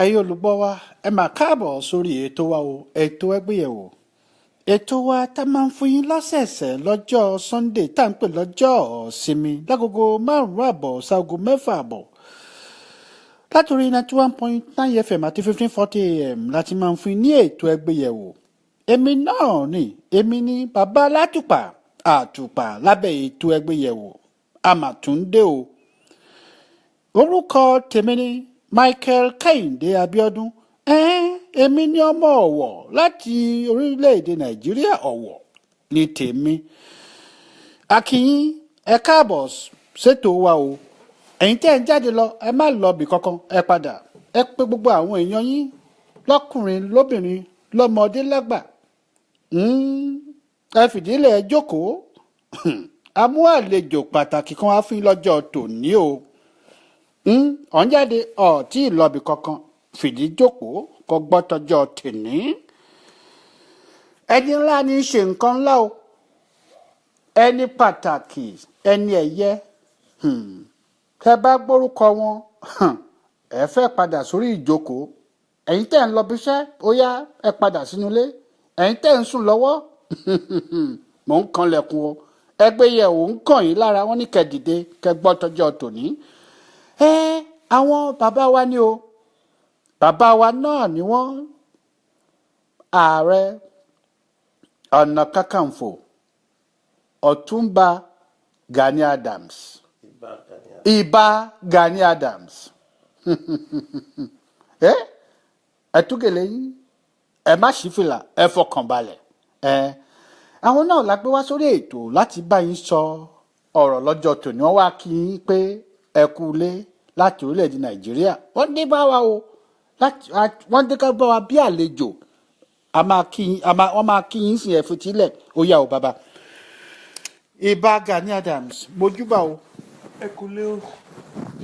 ẹ̀yin olùgbọ́ wa ẹ máa káàbọ̀ sórí ètò wa o ètò ẹgbẹ́yẹ̀wò ètò wa tá a máa ń fún yín lọ́sẹ̀ẹ̀sẹ̀ lọ́jọ́ Sunday tá à ń pè lọ́jọ́ ìsinmi lágogo 5:30 sáago 6:00 látòrí 91.9 FM àti 1540 AM láti máa ń fún yín ní ètò ẹgbẹ́yẹ̀wò èmi ní bàbá alátùpà àtùpà lábẹ́ ètò ẹgbẹ́yẹ̀wò àmàtúndé o orúkọ tèmi ní Michael Kẹ́hìndé Abíọ́dún èmi ní ọmọ Ọ̀wọ̀ láti orílẹ̀-èdè Nàìjíríà Ọ̀wọ̀ ní tèmi akínyìn ẹ káàbọ̀ ṣètò wa o ẹ̀yin tẹ́ ẹ ń jáde lọ ẹ má lọ bì kankan ẹ padà ẹ pé gbogbo àwọn èèyàn yín lọ́kùnrin lóbìnrin lọ́mọdé lágbà ẹ fìdílé ẹ jókòó amú àlejò pàtàkì kan wá fún yín lọ́jọ́ tòní o ọ̀n jáde ọ̀tí ìlọ́bì kankan fìdí jókòó kó gbọ́ tọjọ́ tèní ẹni ńlá ní í ṣe nǹkan ńlá o ẹni pàtàkì ẹni ẹ̀yẹ kẹ́ bá gbórúkọ wọn ẹ fẹ́ padà sórí ìjókòó ẹ̀yin tẹ́ ń lọ bíṣẹ́ ó yá ẹ padà sínú ilé ẹ̀yin tẹ́ ń sùn lọ́wọ́ mò ń kanlẹ̀kùn o ẹgbẹ́yẹ̀wò ń kàn yín lára wọn ní kẹ́ dìde kẹ́ gbọ́ tọjọ́ tòní àwọn bàbá wa ni o bàbá wa náà ni wọ́n ààrẹ ọ̀nà kakanfò ọ̀túnba Gani Adams ìbà Gani Adams ẹ túgèlè yín ẹ má ṣí fìlà ẹ fọkàn balẹ̀ àwọn náà la gbé wá sórí ètò láti bá yín sọ ọ̀rọ̀ lọ́jọ́ tòní wọ́n wá kí yín pé ẹ kú ilé láti orílẹ̀-èdè Nàìjíríà wọ́n dé bá wa o wọ́n dé ká bá wa bí àlejò wọ́n máa kí yín sí ẹ̀fọ́ tílẹ̀ ó yá o bàbá. ìbà Gani Adams mojúbà o. ẹ kú lé o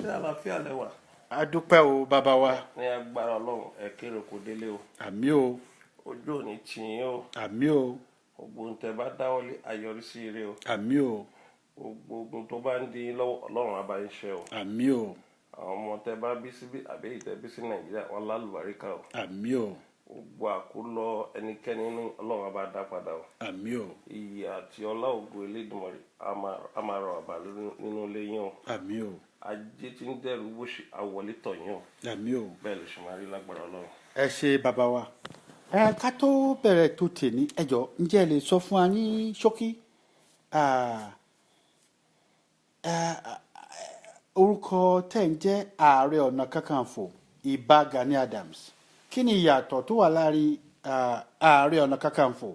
ṣé àlàáfíà lẹ wà. a dúpẹ́ o bàbá wa. ní agbára Ọlọ́run ẹ kéré kò délé o. àmín o. ojú ò ní tì yín o. àmín o. gbogbo ohun tẹ́ bá dáwọ́lé àyọrísí ire o. àmín o. gbogbo ogun tó bá ń di yín lọ́wọ́ Ọlọ́run á bá yín ṣe o. àmín o. àwọn ọmọ tẹ́ bá bí síbí àbí ìtẹ́ bí sí Nàìjíríà wọn lálùbáríkà o. àmín o. gbogbo àkólọ ẹnikẹ́ni nínú Ọlọ́run á bá dá padà o. àmín o. iyì àti ọlá ògo Elédùmarè á máa rọ àbá nínú ilé yín o. àmín o. ajé tí ń dẹrù bó ṣe àwọlé tọ̀ yín o. àmín o. bẹ́ẹ̀ ló ṣe máa rí lágbára Ọlọ́run. ẹ ṣe bàbá wa. ká tó bẹ̀rẹ̀ tó tèmi ẹ jọ̀ọ́ ǹjẹ́ ẹ lè sọ fún wa ní ṣókí orúkọ tẹ̀ ń jẹ́ ààrẹ ọ̀nà kakanfò ìbà Gani Adams kí ni ìyàtọ̀ tó wà láàrin ààrẹ ọ̀nà kakanfò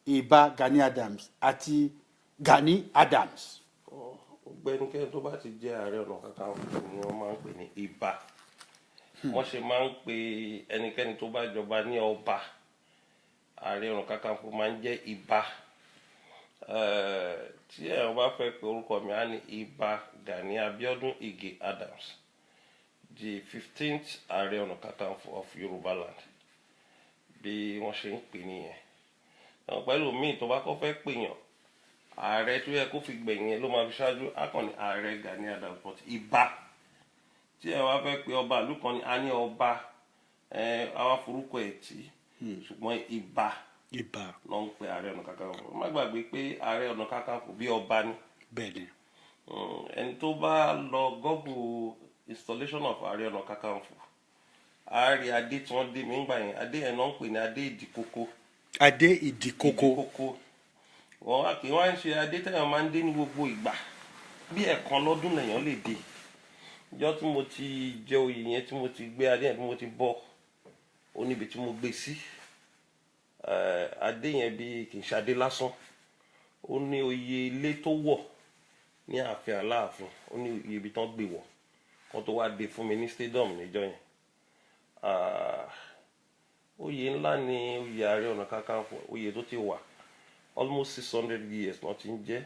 ìbà Gani Adams àti Gani Adams. ọ̀gbẹ́nikẹ́ni tó bá ti jẹ́ ààrẹ ọ̀nà kakanfò ni wọ́n máa ń pè ní ìbà wọ́n ṣe máa ń pe ẹnikẹ́ni tó bá jọba ní ọba ààrẹ ọ̀nà kakanfò máa ń jẹ́ ìbà tí ẹ̀rọ bá fẹ́ pe orúkọ mi á ní ìbà Gani Abiodun Ige Adams the 15th ààrẹ ọ̀nà kakanfò of Yorùbá land bí wọ́n ṣe ń pè nìyẹn pẹ̀lú míì tó bá kọ́ fẹ́ pèèyàn ààrẹ tó yẹ kó fi gbẹ̀yìn ló máa fi ṣáájú akọni ààrẹ Gani Adams but ìbà tí ẹ wá fẹ́ pe ọba ìlú kan ní a ní ọba àwa forúkọ ẹ̀ tí ṣùgbọ́n ìbà ló ń pe ààrẹ ọ̀nà kakanfò má gbàgbé pé ààrẹ ọ̀nà kakanfò bí ọba ni bẹ́ẹ̀ni ẹni tó bá lọ gọ́gù installation of ààrẹ ọ̀nà kakanfò ààrẹ adé tí wọ́n dé mi ń gbà yẹn adé yẹn náà ń pè ní adé ìdìkókó. adé ìdìkókó wọ́n wá kí wọ́n á ń ṣe adé tẹ́yàn máa ń dé ní gbogbo ìgbà bí ẹ̀kan lọ́dún lèèyàn lè dé ìjọ tí mo ti jẹ oyè yẹn tí mo ti gbé adé yẹn tí mo ti bọ́ ó níbi tí mo gbé sí adé yẹn bí kì í ṣadé lásán ó ní oyè ilé tó wọ̀ ní ààfin Aláàfin ó ní oyè ibi tán gbé wọ̀ kan tó wá dé fún mi ní stadium níjọ́ yẹn oyè ńlá ni oyè ààrẹ ọ̀nà kakanfò oyè tó ti wà almost 600 years náà ti ń jẹ́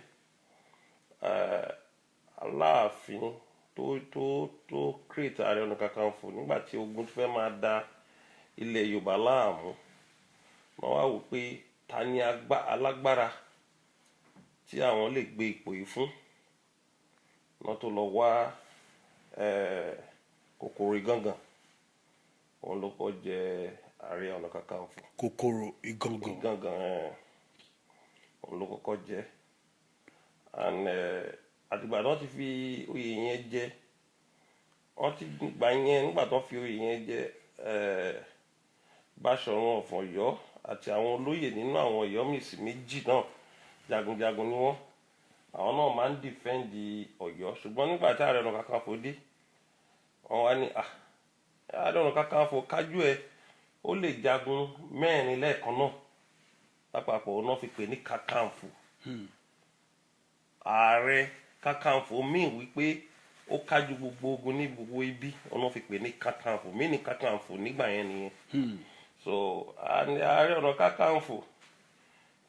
Aláàfin tó create ààrẹ ọ̀nà kakanfò nígbà tí ogun fẹ́ máa da ilẹ̀ Yorùbá láàmú wọ́n wá wò pé ta ni alágbára tí àwọn lè gbé ipò yìí fún náà tó lọ wá kòkòrò ìgangan òun ló kọ́ jẹ Ààrẹ Ọ̀nà Kakanfò. kòkòrò ìgangan. Ìgangan òun ló kọ́kọ́ jẹ and àtìgbà náà ti fi oyè yẹn jẹ wọ́n ti gbà yẹn nígbà tó fi oyè yẹn jẹ Báṣọ̀run of Ọ̀yọ́ àti àwọn olóyè nínú àwọn Ọ̀yọ́mèsì méjì náà jagunjagun ni wọ́n àwọn náà máa ń dìfẹ́ǹdì Ọ̀yọ́ ṣùgbọ́n nígbà tí Ààrẹ Ọ̀nà Kakanfò dé wọ́n wá ní Ààrẹ Ọ̀nà Kakanfò kájú ẹ̀ ó lè jagun mẹ́rin lẹ́ẹ̀kan náà lápapọ̀ náà fi pè ní Kakanfò Ààrẹ Kakanfò míì wípé ó kájú gbogbo ogun ní gbogbo ibi ọ̀nà fi pè ní Kakanfò mí ní Kakanfò nígbà yẹn nìyẹn so Ààrẹ Ọ̀nà Kakanfò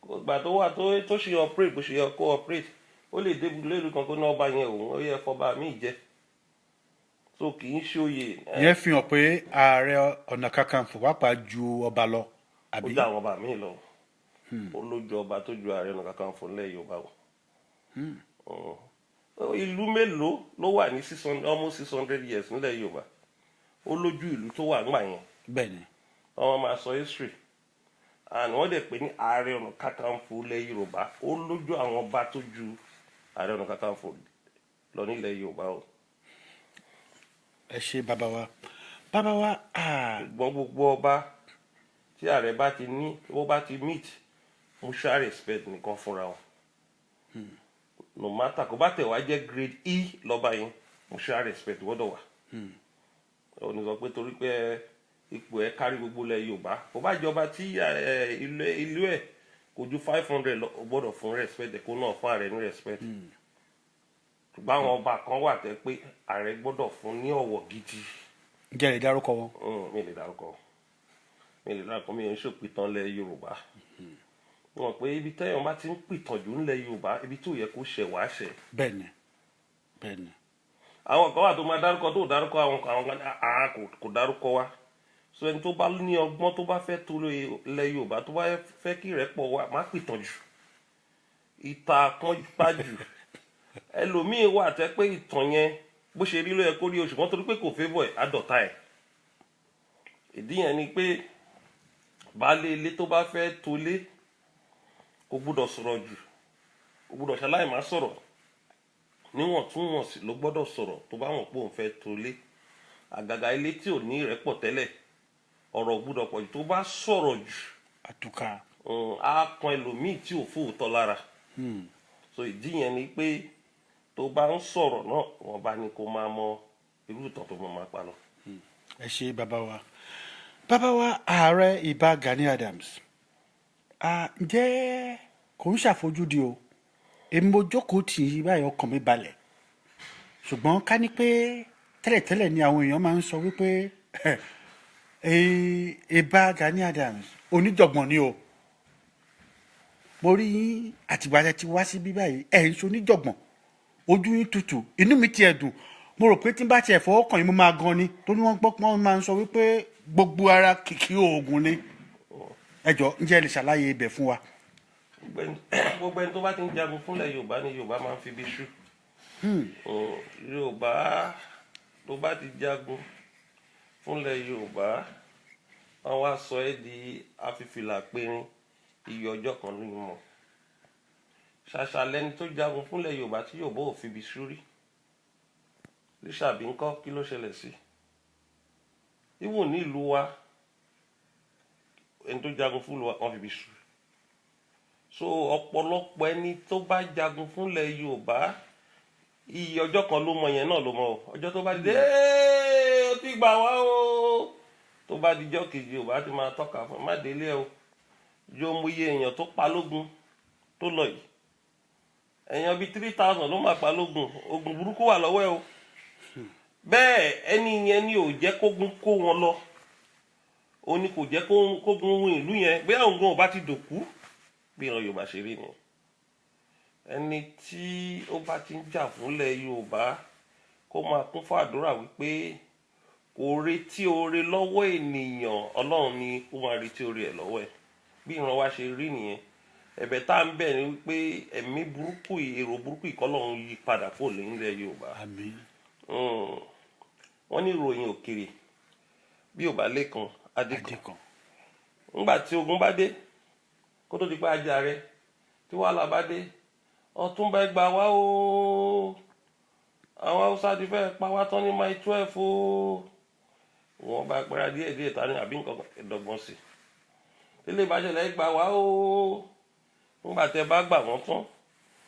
ìgbà tó wà tó ṣe operate bó ṣe yẹ kó operate ó lè dé lórí kan kó ní ọba yẹn òun ó yẹ fọba míì jẹ so kì í ṣe oyè. ìyẹn fi hàn pé Ààrẹ Ọ̀nà Kakanfò pàápàá ju ọba lọ àbí. ó jẹ àwọn ọba míì lọ ó lójú ọba tó ju Ààrẹ Ọ̀nà Kakanfò nílẹ̀ Yorùbá o ìlú mélòó ló wà ní almost 600 years nílẹ̀ Yorùbá ó lójú ìlú tó wà ńgbà yẹn. bẹ́ẹ̀ni. wọ́n máa sọ history and wọ́n dẹ̀ pé ní Ààrẹ Ọ̀nà Kakanfò ilẹ̀ Yorùbá ó lójú àwọn ọba tó ju Ààrẹ Ọ̀nà Kakanfò lọ nílẹ̀ Yorùbá o. ẹ ṣe bàbá wa. ṣùgbọ́n gbogbo ọba tí ààrẹ bá ti ní ó bá ti meet mutual respect nìkan fúnra wọn no matter kó bá tẹ̀ wá jẹ́ grade E lọ́ba yẹn mutual respect gbọ́dọ̀ wà. ó ní sọ pé torí pé ipò ẹ̀ kárí gbogbo ilẹ̀ Yorùbá kó bá jọba tí ìlú ẹ̀ kò ju 500 lọ gbọ́dọ̀ fún respect kó náà fún ààrẹ ní respect. ṣùgbọ́n àwọn ọba kan wà tẹ́ pé ààrẹ gbọ́dọ̀ fún ní ọ̀wọ̀ gidi. ǹjẹ́ lè dárúkọ wọn. mi lè dárúkọ mi ò ń ṣòpìtàn lẹ̀ Yorùbá wọn pé ibi tẹ́yàn bá ti ń pìtàn jù ńlẹ̀ Yorùbá ibi tó yẹ kó ṣẹ̀ wá ṣẹ̀. bẹ́ẹ̀ni. àwọn kan wà tó máa dárúkọ tó dárúkọ àwọn kò dárúkọ wa so ẹni tó bá ní ọgbọ́n tó bá fẹ́ tó lẹ̀ Yorùbá tó bá fẹ́ kí ìrẹ́pọ̀ wà má pìtàn jù ìta kan pa jù ẹlòmíín wà tẹ́ pé ìtàn yẹn bó ṣe rí ló yẹ kó rí oṣù kan torí pé kò favour ẹ̀ àdọ̀tá ẹ̀ ìdí yẹn ni pé baálé ilé tó bá fẹ́ tolé kò gbúdọ̀ sọ̀rọ̀ jù kò gbúdọ̀ ṣaláì má sọ̀rọ̀ níwọ̀ntúnwọ̀nsì ló gbọ́dọ̀ sọ̀rọ̀ tó bá wọn pé òun fẹ́ tolé àgàgà ilé tí ò ní ìrẹ́pọ̀ tẹ́lẹ̀ ọ̀rọ̀ gbúdọ̀ pọ̀ jù tó bá sọ̀rọ̀ jù àtúkà á kan ẹlòmíì tí ò fóòótọ́ lára so ìdí yẹn ni pé tó bá ń sọ̀rọ̀ náà wọ́n bá ní kó máa mọ irú ìtàn tó máa pa lọ. ẹ ṣe bàbá wa Ààrẹ Ìbà Gani Adams ǹjẹ́ kò ń ṣàfojúdi o èmi mo jókòó tì í báyìí ọkàn mi balẹ̀ ṣùgbọ́n ká ní pé tẹ́lẹ̀tẹ́lẹ̀ ni àwọn èèyàn máa ń sọ wípé Ìbà Gani Adams oníjọ̀gbọ̀n ni o mo rí àtìgbà tí wá sí bí báyìí ẹ̀ ń ṣe oníjọ̀gbọ̀n ojú yín tutù inú mi tiẹ̀ dùn mo rò pé tí n bá tiẹ̀ fọwọ́ kàn yín mo máa gan ni torí wọ́n gbọ́ pé wọ́n máa ń sọ wípé gbogbo ara kìkì oògùn ni ẹ jọ̀ọ́ ǹjẹ́ lè ṣàlàyé ibẹ̀ fún wa. gbogbo ẹni tó bá ti ń jagun fúnlẹ̀ Yorùbá ni Yorùbá máa ń fi bí ṣú Yorùbá tó bá ti jagun fúnlẹ̀ Yorùbá wọ́n wá sọ ẹ́ di afífìlà périn iye ọjọ́ kan nínú mọ̀ ṣàṣà lẹni tó jagun fúnlẹ̀ Yorùbá tí Yorùbá ò fi bí ṣú rí Lísàbí ńkọ́ kí ló ṣẹlẹ̀ sí ìwò ní ìlú wa ẹni tó jagun fún wa wọ́n fi bí ṣú so ọ̀pọ̀lọpọ̀ ẹni tó bá jagun fúnlẹ̀ Yorùbá iye ọjọ́ kan ló mọ yẹn náà ló mọ o ọjọ́ tó bá dé ó ti gbà wá o tó bá dijọ́ kejì Yorùbá ti máa tọ́ka fún má délé o yóò mú iye èèyàn tó pa lógun tó lọ yìí èèyàn bíi 3000 ló máa pa lógun ogun burúkú wà lọ́wọ́ ẹ o bẹ́ẹ̀ ẹni yẹn ni ò jẹ́ kógun kó wọn lọ ó ní kò jẹ́ kógun ohun ìlú yẹn bóyá òun gan ò bá ti dòkú bí ìran Yorùbá ṣe rí ni ẹni tí ó bá ti ń jà fúnlẹ̀ Yorùbá kó máa kún fún àdúrà wípé kò retí oore lọ́wọ́ ènìyàn Ọlọ́run ni ó máa retí oore ẹ̀ lọ́wọ́ ẹ̀ bí ìran wa ṣe rí nìyẹn ẹ̀bẹ̀ tá à ń bẹ̀ ni wípé ẹ̀mí burúkú èrò burúkú ìkọlọ́run yí padà kó lè ń lẹ̀ Yorùbá. àmín. Wọ́n ní ìròyìn òkèrè bí ò bá lẹ́kan adékan. Adékan. Nígbà tí ogun bá dé kó tó di pé ajá rẹ tí wàhálà bá dé Ọ̀túnba ẹ gbà wá o àwọn Haúsá ti fẹ́ pa wá tán ní Mile 12 o wọn bá pẹ́ra díẹ̀ ta ní àbí nǹkan ẹ̀dọ́gbọ́n sí ilé ìbáṣẹ̀lẹ̀ ẹ gbà wá o nígbà tẹ bá gbà wọ́n tán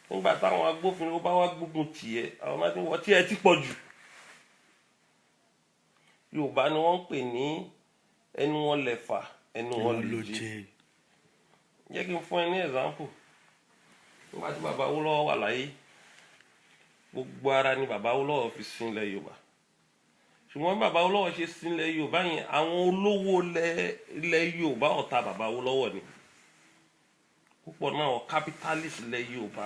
nígbà táwọn agbófinró bá wá gbógun tiẹ̀ àwọn máa ti wọ́n tí ẹ ti pọ̀ jù. Yorùbá ni wọ́n ń pè ní ẹnu wọn lẹ̀fà ẹnu wọn lòjé. Jẹ́ kí n fún ẹ ní example. Nígbà tí bàbá Awólọ́wọ̀ wà láyé gbogbo ara ni bàbá Awólọ́wọ̀ fi sin ilẹ̀ Yorùbá ṣùgbọ́n bí bàbá Awólọ́wọ̀ ṣe sin ilẹ̀ Yorùbá yẹn àwọn olówó ilẹ̀ Yorùbá ọ̀tá bàbá Awólọ́wọ̀ ni púpọ̀ náà àwọn capitalist ilẹ̀ Yorùbá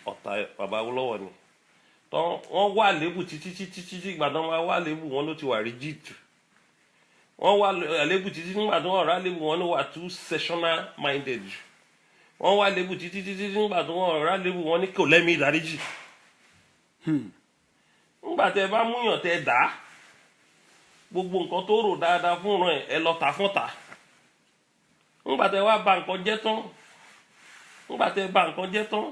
ọ̀tá bàbá Awólọ́wọ̀ ni tán wọ́n wà lébù títí ìgbà tán máa wà lébù wọn ló ti wà rigid wọ́n wà lébù títí nígbà tán wọ́n rà lébù wọn ló wà too sectional minded wọ́n wà lébù títí nígbà tán wọ́n rà lébù wọn ní kò lẹ́mí ìdáríjì nígbà tẹ bá múyàn tẹ dá gbogbo nǹkan tó rò dáadáa fún ràn ẹ lọ tà fún tà nígbà tẹ wá bà nǹkan jẹ́ tán nígbà tẹ bà nǹkan jẹ́ tán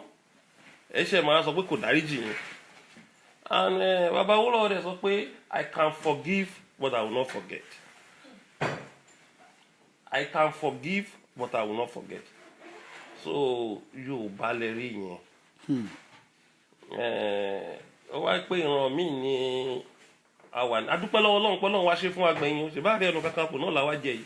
ẹ ṣe máa sọ pé kò dáríjì yín and bàbá Awólọ́wọ̀ dẹ̀ sọ pé I can forgive but I will not forget. I can forgive but I will not forget. So Yorùbá lè rí yẹn. Ó wá pé ìran mi ní àwa adúpẹ́ lọ́wọ́ Ọlọ́run pé Ọlọ́run wá ṣe fún agbẹ̀yìn ṣe bá Ààrẹ Ọ̀nà Kakanfò náà làwa jẹ yìí.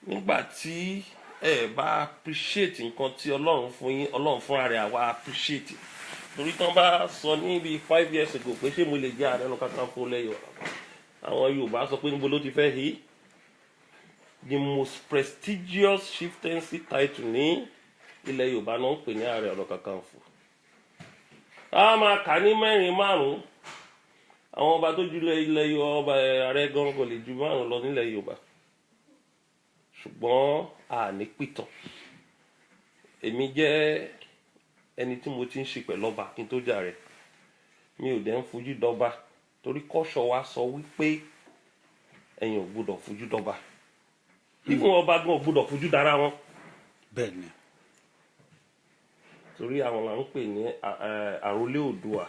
Nígbà tí ẹ bá appreciate nǹkan tí Ọlọ́run fún yín Ọlọ́run fúnra rẹ̀ àwa appreciate. Torí tán bá sọ ní bí 5 years ago pé ṣé mo lè jẹ́ Ààrẹ Ọ̀nà Kakanfò lẹ́yọ̀ àwọn Yorùbá sọ pé níbo ló ti fẹ́ hí. The most prestigious chieftaincy title ní ilẹ̀ Yorùbá náà ń pè ní Ààrẹ Ọ̀nà Kakanfò. A máa kà ní mẹ́rin márùn-ún àwọn ọba tó jù ilẹ̀ Yorùbá ọba ààrẹ gan kò lè ju márùn-ún lọ nílẹ̀ Yorùbá ṣùgbọ́n a ní pìtàn. Èmi jẹ́ ẹni tí mo ti ń ṣe pẹ̀lú ọba kí n tó jà rẹ̀ mi ò dẹ̀ ń fojú dọba torí kọ́ṣọ́ wa sọ wípé ẹ̀yin ò gbọ́dọ̀ fojú dọba ìfún ọba gan ò gbọ́dọ̀ fojú dára wọn. Bẹ́ẹ̀ni. Torí àwọn là ń pè ní àrólé Oòduà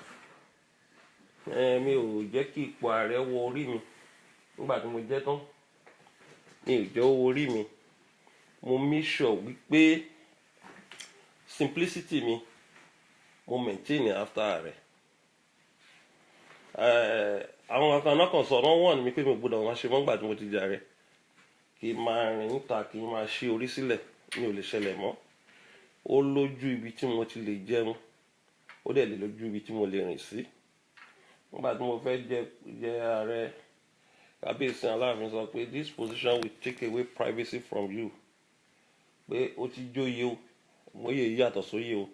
mi ò jẹ́ kí ipò ààrẹ wọ orí mi nígbà tí mo jẹ́ tán mi ò jẹ́ owó orí mi mo make sure wípé simplicity mi mo maintain after ààrẹ. Àwọn kan náà kàn sọ̀rọ̀ wọ́n mi pé mi ò gbọ́dọ̀ máa ṣe mọ́ nígbà tí mo ti jà rẹ̀ kí n máa rìn níta kí n máa ṣí orí sílẹ̀ mi ò lè ṣẹlẹ̀ mọ́ ó lójú ibi tí mo ti lè jẹun ó dẹ̀ lè lójú ibi tí mo lè rìn sí. Nígbà tí mo fẹ́ jẹ ààrẹ kábíyèsí Aláàfin sọ pé this position will take away privacy from you pé ó ti jóye o mòye yàtọ̀ sóye o.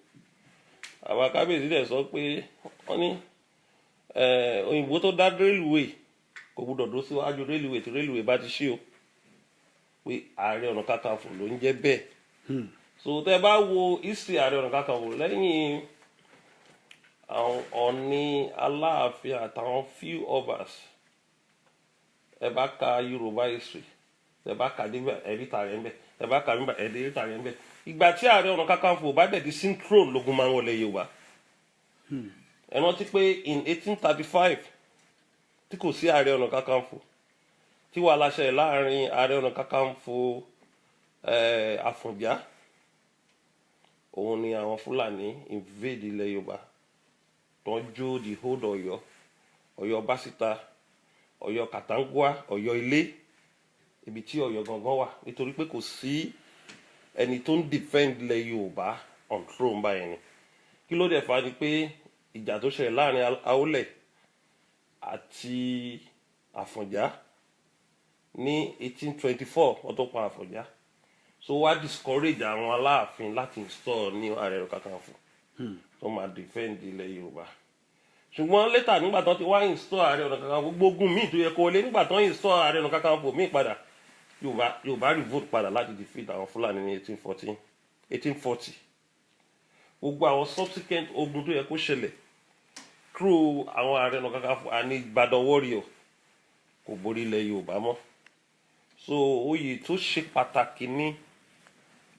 Àwọn kábíyèsí dẹ̀ sọ pé wọ́n ní òyìnbó tó dá rélùwé kò gbọdọ̀ dó síwájú rélùwé tí rélùwé bá ti ṣí o pé Ààrẹ Ọ̀nà Kakanfò ló ń jẹ́ bẹ́ẹ̀. So tẹ́ bá wo history Ààrẹ Ọ̀nà Kakanfò lẹ́yìn àwọn Ọọ̀ni Aláàfin àtàwọn few others ẹ bá ka Yorùbá history ẹ bá ka débẹ̀ ẹ̀rí tààrẹ̀ ń bẹ̀ ẹ bá ka níbẹ̀ ẹ̀rí tààrẹ̀ ń bẹ̀ ìgbà tí Ààrẹ Ọ̀nà Kakanfò bá dẹ̀ di synchro lógun máa ń wọlé Yorùbá. Ẹ rántí pé in 1835 tí kò sí Ààrẹ Ọ̀nà Kakanfò tí wàhálà ṣẹlẹ̀ láàrin Ààrẹ Ọ̀nà Kakanfò Àfọ̀njá òun ni àwọn Fúlàní invade ilẹ̀ Yorùbá tó ń jó the whole Ọ̀yọ́ Ọ̀yọ́ Básítà Ọ̀yọ́ Kàtángúà Ọ̀yọ́ Ilé ibi tí Ọ̀yọ́ gangan wà nítorí pé kò sí ẹni tó ń defend ilẹ̀ Yorùbá on throne báyìí ni kí ló dẹ̀ fà ni pé ìjà tó ṣẹlẹ̀ láàrin Awólẹ̀ àti Àfọ̀njá ní 1824 wọ́n tó pa Àfọ̀njá so wá discourage àwọn Aláàfin láti install ní Ààrẹ Ọ̀nà Kakanfò tó máa defend ilẹ̀ Yorùbá ṣùgbọ́n later nígbà tán ti wá install Ààrẹ Ọ̀nà Kakanfò gbógun míì tó yẹ kó lé nígbà tán install Ààrẹ Ọ̀nà Kakanfò míì padà Yorùbá revolt padà láti defeat àwọn Fúlàní ní 1840 gbogbo àwọn subsequent ogun tó yẹ kó ṣẹlẹ̀ through àwọn Ààrẹ Ọ̀nà Kakanfò àní Ìbàdàn warrior kò borí ilẹ̀ Yorùbá mọ́. So oyè tó ṣe pàtàkì ni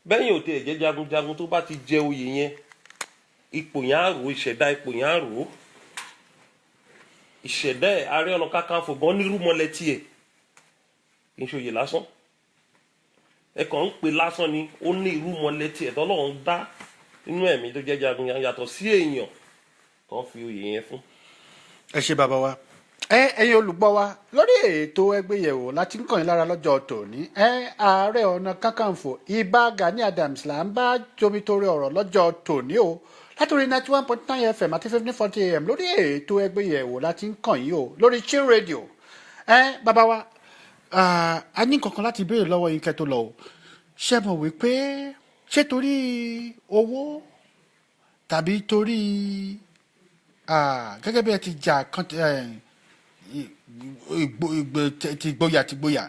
bẹ́yìn òtí ẹ̀jẹ̀ jagunjagun tó bá ti jẹ oyè yẹn ipò yẹn á rò ìṣẹ̀dá ipò yẹn á rò ìṣẹ̀dá ẹ̀ Ààrẹ Ọ̀nà Kakanfò gan nírúmọlẹ̀ tiẹ̀ kì í ṣe oyè lásán ẹ kàn ń pè lásán ni ó ní irúmọlẹ̀ tiẹ̀ tọ́lọ́run dá nínú ẹ̀mí tó jẹ́ jagunjagun yàtọ̀ sí èèyàn tó ń fi oyè yẹn fún. ẹ ṣe bàbá wa ẹ̀yin olùgbọ́ wa lórí ètò ẹgbẹ́yẹ̀wò láti ń kàn yín lára lọ́jọ́ tòní Ààrẹ Ọ̀nà Kakanfò Ìbà Gani Adams là ń bá jomitoro ọ̀rọ̀ lọ́jọ́ tòní o látòrí 91.9 FM àti 1540 AM lórí ètò ẹgbẹ́yẹ̀wò láti ń kàn yín o lórí Chill Radio bàbá wa a ní kankan láti béèrè lọ́wọ́ yín kẹ́ tó lọ o ṣé mọ̀ wípé ṣé torí owó tàbí torí gẹ́gẹ́ bí ẹ ti jà kan ti gbóyà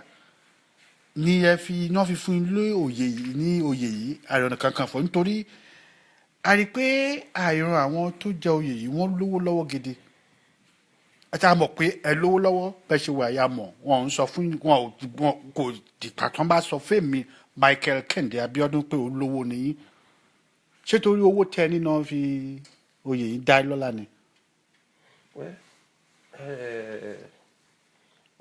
ni ẹ fi náà fi fún ilé òye yìí ní oyè yìí Ààrẹ Ọ̀nà Kakanfò nítorí a rí i pé àìràn àwọn tó jẹ oyè yìí wọ́n lówó lọ́wọ́ gidi àti àmọ̀ pé ẹ lówó lọ́wọ́ bẹ́ẹ̀ ṣe wà ya mọ̀ wọn ò ń sọ fún wọn kò dìgbà tán bá sọ fèmí Michael Kehinde Abiodun pé ó lówó nìyí ṣé torí owó tẹ nínú fi oyè yìí dá lọ́lá ni.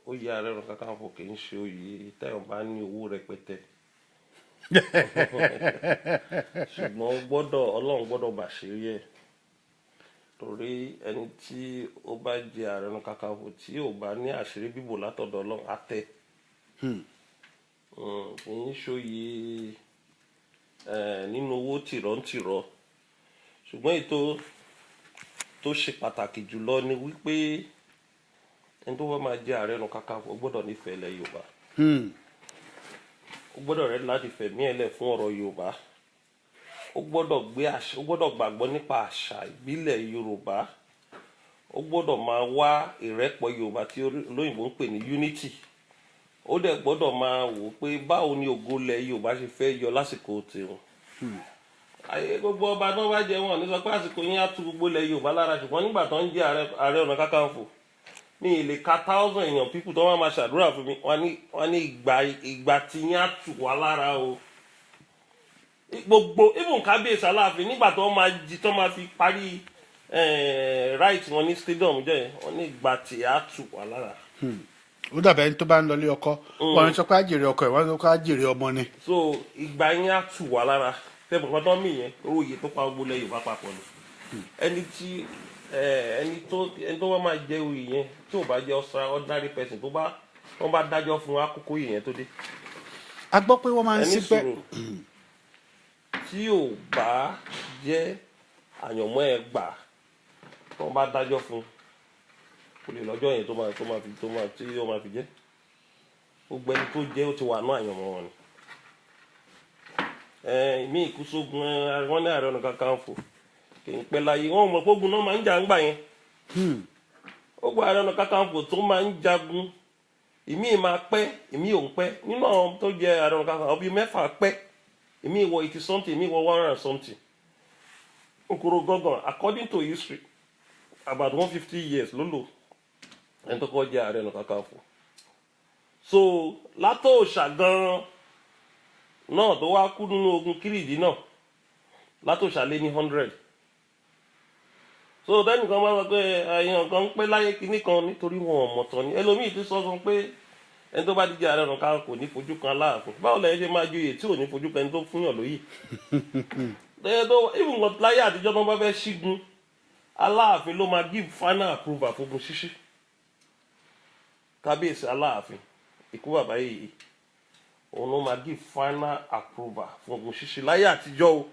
Oyè Ààrẹ Ọ̀nà Kakanfò kì í ṣe oyè táyọ̀ bá ní owó rẹpẹtẹ ṣùgbọ́n Ọlọ́run gbọ́dọ̀ bàṣírí ẹ̀ torí ẹni tí ó bá jẹ Ààrẹ Ọ̀nà Kakanfò tí ò bá ní àṣírí bíbò látọ̀dọ̀ Ọlọ́run á tẹ́ kì í ṣòye nínú owó tìrọ̀ǹtìrọ̀ ṣùgbọ́n ètò tó ṣe pàtàkì jùlọ ni wípé ẹni tó bá máa jẹ Ààrẹ Ọ̀nà Kakanfò ó gbọ́dọ̀ nífẹ̀ẹ́ ilẹ̀ Yorùbá ó gbọ́dọ̀ rẹ̀ láti fẹ̀mí ẹ̀ lẹ̀ fún ọ̀rọ̀ Yorùbá ó gbọ́dọ̀ gbàgbọ́ nípa àṣà ìbílẹ̀ Yorùbá ó gbọ́dọ̀ máa wá ìrẹ́pọ̀ Yorùbá tí olóyìnbó ń pè ní unity ó dẹ̀ gbọ́dọ̀ máa wò pé báwo ni ògo ilẹ̀ Yorùbá ṣe fẹ́ yọ lásìkò tiwọn ayé gbogbo ọba náà wá jẹ wọn ní sọ pé àsìkò yín á tu gbogbo ilẹ̀ Yorùbá lára ṣùgbọ́n nígbà tó ń jẹ́ Ààrẹ Ọ̀nà Kakanfò ní ilé ka 1000 èèyàn pípù tó wá máa ṣàdúrà fún mi wọ́n ní ìgbà tí yín á tù wá lára o gbogbo even kábíyèsí Aláàfin nígbà tó máa fi parí right wọn ní stadium jẹ́ wọ́n ní ìgbà tí á tù wá lára. ó dàbẹ̀ ẹni tó bá ń lọlé ọkọ wọn sọ pé àjèrè ọkọ ẹ̀ wọ́n sọ pé àjèrè ọmọ ni. so ìgbà yín á tù wá lára tẹ́bùn kan tó mì yẹn oyè tó pa gbogbo ilẹ̀ Yorùbá papọ̀ ni ẹni tó wá máa jẹ oyè yẹn tí ò bá jẹ ordinary person tó bá wọ́n bá dájọ́ fún àkókò yìí yẹn tó dé. a gbọ́ pé wọ́n máa ń sípẹ́. tí ò bá jẹ́ àyànmọ́ ẹ̀ gbà tó bá dájọ́ fún kò lè lọ́jọ́ yẹn tí ó máa fi jẹ́ gbogbo ẹni tó jẹ́ ó ti wà náà àyànmọ́ wọn ni. ìmí ìkúsógun wọn ní Ààrẹ Ọ̀nà Kakanfò kì í pẹ́ láyé wọn mọ̀ pé ogun náà máa ń jà ń gbà yẹn ó gba Ààrẹ Ọ̀nà Kakanfò tó máa ń jagun ìmí máa pẹ́ ìmí ò ń pẹ́ nínú àwọn tó jẹ́ Ààrẹ Ọ̀nà Kakanfò bíi mẹ́fà pẹ́ ìmí wọ 80 something ìmí wọ 100 something nkúrò gángan according to history about 150 years ló lò ẹni tó kọ́ jẹ́ Ààrẹ Ọ̀nà Kakanfò so Látòòṣà gan náà tó wá kú nínú ogun Kírìjí náà Látòòṣà lé ní 100 so tẹ́nìkan máa sọ pé àyàn kan ń pẹ́ láyé kinní kan nítorí wọn ò mọ̀tọ́ ni ẹlòmíì ti sọ fún pé ẹni tó bá díje Ààrẹ Ọ̀nà Kakanfò ní fojú kan Aláàfin báwo lẹ́yìn ṣe máa joyè tí ò ní fojú kan ẹni tó fúnyàn lóyè even láyé àtijọ́ tó bá fẹ́ ṣígun Aláàfin ló máa give final approval fógun ṣíṣí kábíyèsí Aláàfin ikú bàbá yìí òun ló máa give final approval fógun ṣíṣí láyé àtijọ́ o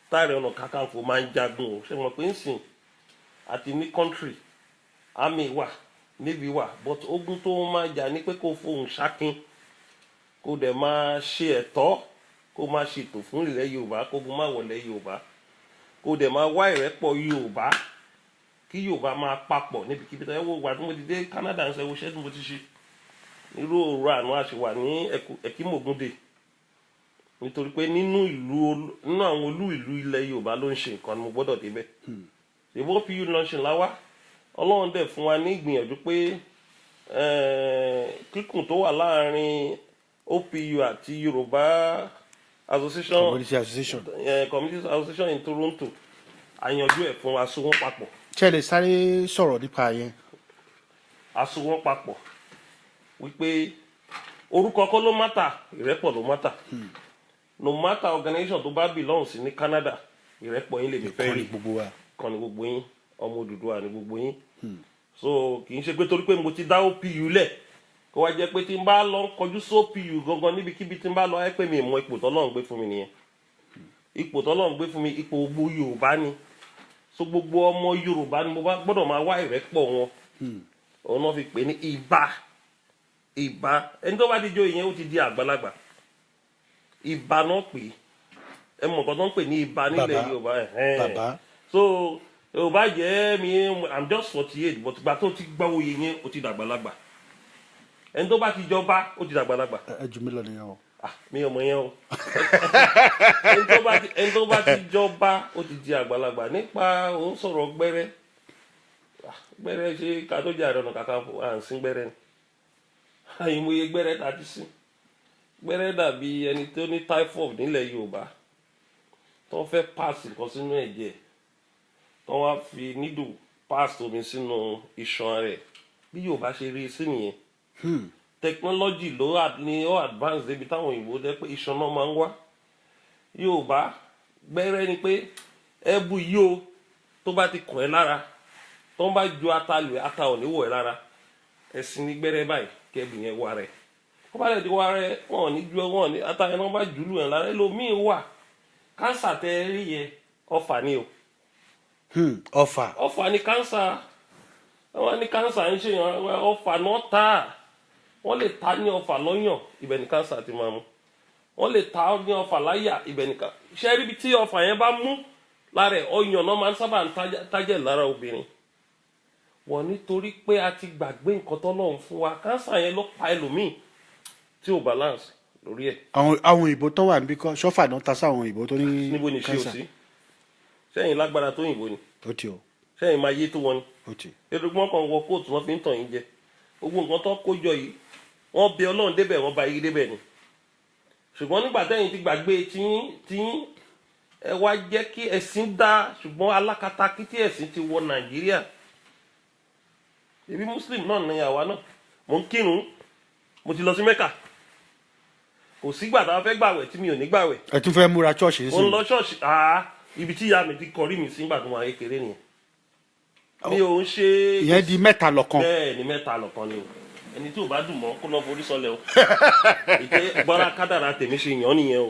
t'Ààrẹ Ọ̀nà Kakanfò máa ń jagun o ṣe mọ̀ pé ń sìn àti ní country army wà navy wà but ogun tó máa jà ní pé kó fohùn ṣákin kó dẹ̀ máa ṣe ẹ̀tọ́ kó máa ṣètò fún ilẹ̀ Yorùbá kó gun máa wọlé Yorùbá kó dẹ̀ máa wá ìrẹ́pọ̀ Yorùbá kí Yorùbá máa papọ̀ níbikíbi tó yẹ wò wà tí mo ti dé Canada ń sẹ́wọ́ ṣẹ́gun mo ti ṣe irú òru àná àṣewà ní Ẹ̀kímògúndé nítorí pé nínú àwọn olú ìlú ilẹ̀ Yorùbá ló ń ṣe nǹkan ni mo gbọ́dọ̀ débẹ̀ ìbò pu lọ́nṣin láwá Ọlọ́run dẹ̀ fún wa ní ìgbìyànjú pé kíkùn tó wà láàrin OPU àti Yorùbá Association Community Association in Toronto àyànjú ẹ̀ fún aṣọ wọn papọ̀. ṣé ẹ lè sáré sọ̀rọ̀ nípa yẹn. aṣọ wọn papọ̀ wípé orúkọ kọ́ ló mátà ìrẹ́pọ̀ ló mátà. No matter organization tó bá belong sí ní Canada ìrẹ́pọ̀ yín lè mi fẹ́ rí kan ní gbogbo yín ọmọ Odùduwà ní gbogbo yín. So kì í ṣe pé torí pé mo ti dá OPU lẹ̀ kó wá jẹ́ pé tí n bá lọ kọjú sí OPU gangan níbikíbi tí n bá lọ ẹ pé mi mọ ipò tọ́lọ́run gbé fún mi nìyẹn. Ipò tọ́lọ́run gbé fún mi ipò gbogbo Yorùbá ni. So gbogbo ọmọ Yorùbá ni mo bá gbọ́dọ̀ máa wá ìrẹ́pọ̀ wọn. Òun náà fi pè ní ìbá ẹni tó bá ti jó ìyẹn ó ti di àgbàlagbà. Ìbá náà pè ẹ mọ̀ nǹkan tó ń pè ní ìbá nílẹ̀ Yorùbá. So Yorùbá jẹ́ mi I'm just 48 but ìgbà tó ti gbá oyè yẹn ó ti dàgbàlagbà. Ẹni tó bá ti jọba ó ti dàgbàlagbà. ẹ jù mí lọ nìyẹn o. Mi ò mọ̀ yẹn o. Ẹni tó bá ti jọba ó ti di àgbàlagbà nípa òun sọ̀rọ̀ gbẹ́rẹ́. Gbẹ́rẹ́ ṣe ká tó jẹ́ Ààrẹ Ọ̀nà Kakanfò à ń sin gbẹ́rẹ́ ni. Àyìnbóye gbẹ́rẹ́ ta ti sìn. Gbẹ́rẹ́ dàbí ẹni tó ní typhoid nílẹ̀ Yorùbá tó fẹ́ pass nǹkan sínú ẹ̀jẹ̀ tó wá fi needle pass omi sínú iṣan rẹ̀ bí Yorùbá ṣe rí sí nìyẹn. Technology ló ní ó advance débi táwọn òyìnbó jẹ́ pé iṣan náà máa ń wá. Yorùbá gbẹ́rẹ́ ni pé ẹbu yìí o tó bá ti kàn ẹ́ lára tó ń bá ju ata lù ẹ́ ata ò ní wọ̀ ẹ́ lára ẹ̀sìn ní gbẹ́rẹ́ báyìí kẹ́bù yẹn wà rẹ̀. Wọ́n bá lè ti wá rẹ̀ wọ́n ní ju wọ́n ní ata yẹn náà bá jùlù yẹn lára ẹlòmíín wà kánsà tẹ rí yẹn ọfà ni o. ọfà ni kánsà wọ́n ní kánsà ń ṣe yàn ọfà náà ta wọ́n lè ta ní ọfà lọ́yàn ibẹ̀ ní kánsà ti máa mú wọ́n lè ta ní ọfà láyà ibẹ̀ ní kánsà ṣe rí bí tí ọfà yẹn bá mú lára ẹ̀ ọyàn náà máa ń sábà ń tájẹ̀ lára obìnrin wọ́n nítorí pé a ti gbàgbé nǹkan tọ́lọ́run fún wa kánsà yẹn ló pa ẹlòmíì tí ò balance lórí ẹ̀. àwọn òyìnbó tó wà níbí kọ́ ṣọ́fà náà ta sáwọn òyìnbó tó ní kánsà. níbo ni ṣé o sí sẹ́yìn lágbára tó òyìnbó ni ó ti o sẹ́yìn máa yé tó wọn ni ó ti. erégbọ́n kan wọ kóòtù wọn fi ń tàn yín jẹ gbogbo nǹkan tó kójọ yìí wọ́n bẹ Ọlọ́run débẹ̀ wọ́n bá yí débẹ̀ ni ṣùgbọ́n nígbà tẹ́yìn ti gbàgbé tíyín ẹ wá jẹ́ kí ẹ̀sìn dá ṣùgbọ́n alákatakí tí ẹ̀sìn ti wọ Nàìjíríà ibi Muslim náà ní àwa náà mo ń kírun mo ti lọ sí Mẹ́kà kò sígbà tá a fẹ́ gbàwẹ̀ tí mi ò ní gbàwẹ̀. ẹ tún fẹ́ múra ṣọ́ọ̀ṣì mo ń lọ ṣọ́ọ̀ṣì ibi tí ìyá mi ti kọrí mi sí nígbà tó wà kékeré nìyẹn. mi ò ń ṣe. ìyẹn di mẹ́ta lọ́kan. bẹ́ẹ̀ ni mẹ́ta lọ́kan ni o ẹni tí ò bá dùn mọ́ kó lọ forí sọlẹ̀ o ìpè gbọ́dá kádàrá tèmi ṣe yàn nìyẹn o.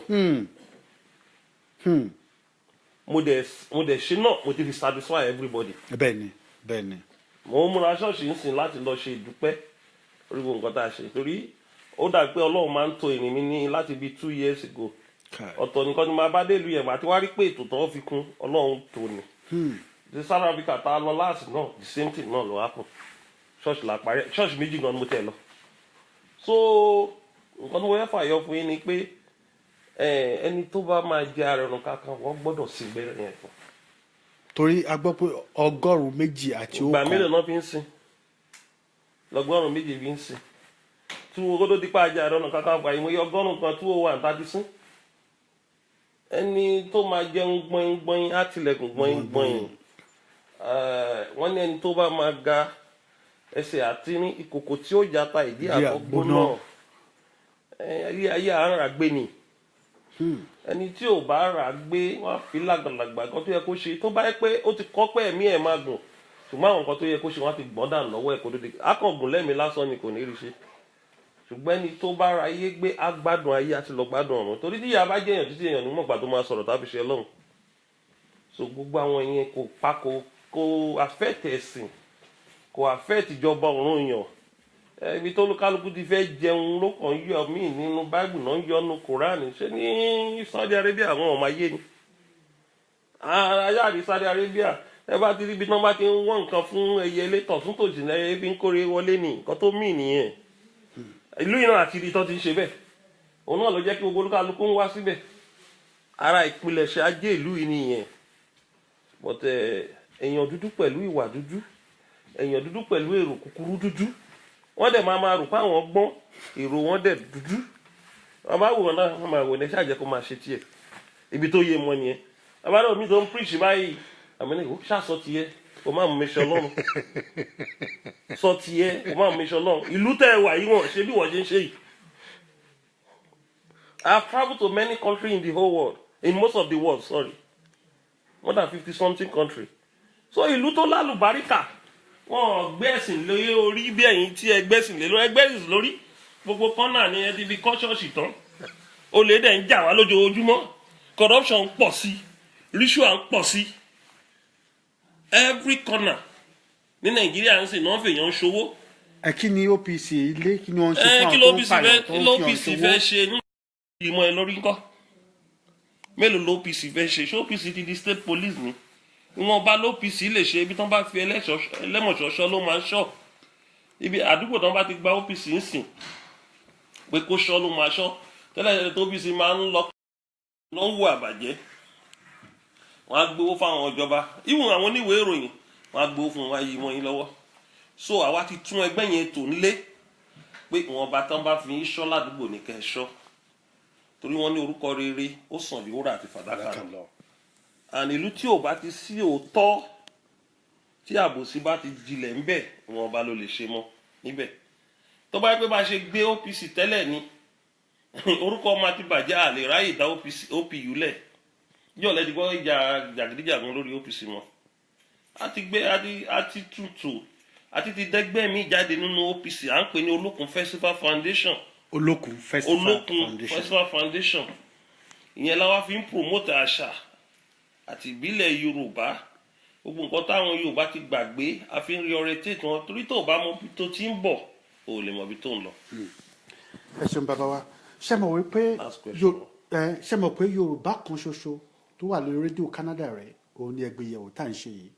mo dẹ̀ ṣe náà mo ti fi satisfy everybody. bẹ́ẹ̀ni bẹ́ẹ̀ni. mo ń múra ṣọ́ọ̀ṣì ń sìn láti lọ ṣe ìdúpẹ́ orí gbogbo nǹkan tá a ṣe torí ó dà pé Ọlọ́run máa ń to ìrìn mi ní láti bí 2 years ago ọ̀tọ̀ nìkan ni máa bá dé ìlú yẹn àti wá rí pé ètò tó fi kún Ọlọ́run tó ni the South Africa tá a lọ láàsì náà the same thing náà ló happen ṣọ́ọ̀ṣì la parí ṣọ́ọ̀ṣì méjì gan ni mo tẹ̀ lọ so nǹkan tó wọ́n fà yọ fún yín ni pé ẹni tó bá máa jẹ Ààrẹ Ọ̀nà Kakanfò wọ́n gbọ́dọ̀ sí gbẹ́rẹ́ yẹn fún. torí a gbọ́ pé 200 àti ó ìgbà mélòó náà fi ń sìn lọ́gọ́rùn-ún méjì fi ń sìn tí owó tó dípá ajá Ààrẹ Ọ̀nà Kakanfò àyìnbó 100 kan 201 tàbí sún ẹni tó máa jẹun gbọ̀nyìn á tilẹ̀kùn gbọ̀nyìn wọ́n ní ẹni tó bá máa ga ẹsẹ̀ àti ní ìkòkò tí ó jata ìdí àkọ́gbó náà ayé àárà gbé ni ẹni tí ò bá rà gbé wọ́n á fi lágbàlagbà kan tó yẹ kó ṣe tó bá yẹ pé ó ti kọ́ pé ẹ̀mí ẹ̀ máa gùn ṣùgbọ́n àwọn nǹkan tó yẹ kó ṣe wọ́n á ti gbọ́n dànù lọ́wọ́ ẹ̀ kó tó di akọ̀gùn lẹ́mìí lásán ni kò ní rí ṣe ṣùgbọ́n ẹni tó bá ra ayé gbé á gbádùn ayé àti lọ gbádùn ọ̀run torí tí ìyá bá jẹ́ èèyàn títí èèyàn ní mọ̀gbà tó máa sọ̀rọ̀ tàbí ṣe Ọlọ́run so gbogbo àwọn yẹn kò pa kò affect ẹ̀sìn kò affect ìjọba ọ̀run yàn ibi tó kálukú ti fẹ́ jẹun ló kàn yọ míì nínú báìbù náà yọ nínú Kùránì ṣé ní Saudi Arabia àwọn ọmọ ayé ni ayáàrí Saudi Arabia ẹ bá ti rí ibi tí wọ́n bá ti ń wọ́n nǹkan fún ẹyẹ ilé tọ̀tún tòjì lẹ́yìn ebi ń kórè wọlé ní nǹkan tó míì nìyẹn ìlú yìí náà àti ibi tó ti ń ṣe bẹ́ẹ̀ òun náà ló jẹ́ kí gbogbo olúkálukú ń wá síbẹ̀ ara ìpilẹ̀ṣẹ̀ ajé ìlú yìí nìyẹn bọ́tẹ̀ èèyàn dúdú pẹ̀lú ìwà dúdú èèyàn dúdú pẹ̀lú èrò kúkúrú dúdú wọ́n dẹ̀ máa rò pé àwọn gbọ́n èrò wọn dẹ̀ dúdú wọ́n bá wò wọn náà wọ́n máa wò ní ṣáàjẹ́ kó máa ṣe tiẹ̀ ibi tó yé mọ́ nìyẹn àbádọ́ mi tó ń preach báyìí àmì ní ṣàṣọ tiẹ̀ kò má mú mi ṣe ọlọ́run sọ tiẹ̀ kò má mú mi ṣe ọlọ́run ìlú tẹ́ ẹ wà yìí wọ́n ṣe bí wọ́n ṣe ń ṣe yìí. I have traveled to many countries in the whole world in most of the world sorry more than 50-something countries so ìlú tó lálùbáríkà wọn gbé ẹ̀sìn lé orí bí ẹ̀yin tí ẹgbẹ́ ẹ̀sìn lé lórí ẹgbẹ́ ẹ̀sìn lórí gbogbo kọ́nà ni ẹ ti fi kọ́ ṣọ́ọ̀ṣì tán olè dẹ̀ ń jà wá lójoojúmọ́ corruption ń pọ̀ sí ritual ń pọ̀ sí every corner ní nàìjíríà ń sìn náà fèèyàn ń ṣòwò. ẹ kí ni OPC ilé kí ni wọ́n ń ṣe fún kí àwọn tó ń pààyàn tó ń fi ló hàn OPC ṣòwò. fẹ́ ṣe nínú ìmọ̀ ẹ lórí ńkọ́ mélòó ló OPC fẹ́ ṣe ṣé OPC ti di state police ni wọn bá ló OPC lè ṣe ibi tán bá fi ẹlẹ́mọ̀ṣọ́ṣọ́ ló máa ń ṣọ́ ibi àdúgbò tán bá ti gba OPC ń sìn pé kó ṣọ́ ló máa ṣọ́ tẹ́lẹ̀ tó OPC máa ń lọ wo àbàjẹ́ wọ́n á gbowó fáwọn ìjọba ìwọ̀n àwọn oníwèé ìròyìn wọ́n á gbowó fún wọn ayé wọn yín lọ́wọ́ so àwa ti tún ẹgbẹ́ yẹn tò nílé pé ìwọ̀n bá tán bá fi ń ṣọ́ ládùúgbò ní kẹ́ ẹ ṣọ́ torí wọ́n ní orúkọ rere ó sàn bí wúrà àti fàdákà lọ àní ìlú tí ò bá ti sí òótọ́ tí àbòsí bá ti jilẹ̀ ńbẹ̀ ìwọ̀n ọba ló lè ṣe mọ́ níbẹ̀ tó bá yẹ pé bá ṣe gbé OPC tẹ́lẹ̀ ni orúkọ ọmọ àti bàjẹ́ àlè ráyè dá OPU lẹ̀ yóò lẹ́ti gbọ́ ìjà jàgídíjàgan lórí OPC mọ́ àti tutù àti ti dẹ́gbẹ́ mi jáde nínú OPC à ń pè ní Olókun Festival Foundation Olókun Festival Foundation ìyẹn la wá fi ń promote àṣà àti ìbílẹ̀ Yorùbá gbogbo nǹkan táwọn Yorùbá ti gbàgbé a fi ń reorientate wọn torí tó bá mọ bí tó ti ń bọ̀ o lè mọ bí tó ń lọ. ẹ ṣeun bàbá wa ṣé mọ̀ pé Yorùbá kan ṣoṣo tó wà lórí rédíò Canada rẹ̀ òun ni Ẹgbẹ́yẹ̀wò tá à ń ṣe yìí